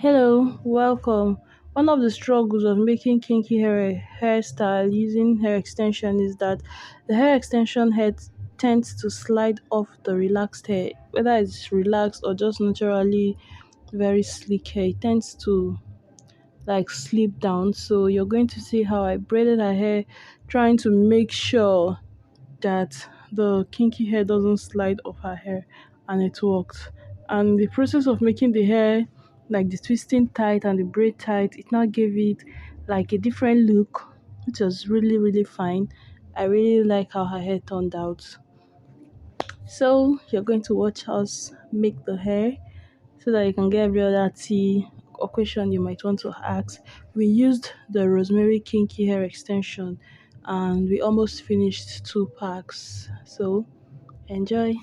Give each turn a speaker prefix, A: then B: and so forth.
A: Hello, welcome. One of the struggles of making kinky hair a hairstyle using hair extension is that the hair extension head tends to slide off the relaxed hair, whether it's relaxed or just naturally very sleek hair. It tends to slip down. So you're going to see how I braided her hair, trying to make sure that the kinky hair doesn't slide off her hair, and it worked. And the process of making the hair, like the twisting tight and the braid tight, it now gave it like a different look, which was really really fine. I really like how her hair turned out. So you're going to watch us make the hair so that you can get every other tea or question you might want to ask. We used the rosemary kinky hair extension and we almost finished two packs. So enjoy.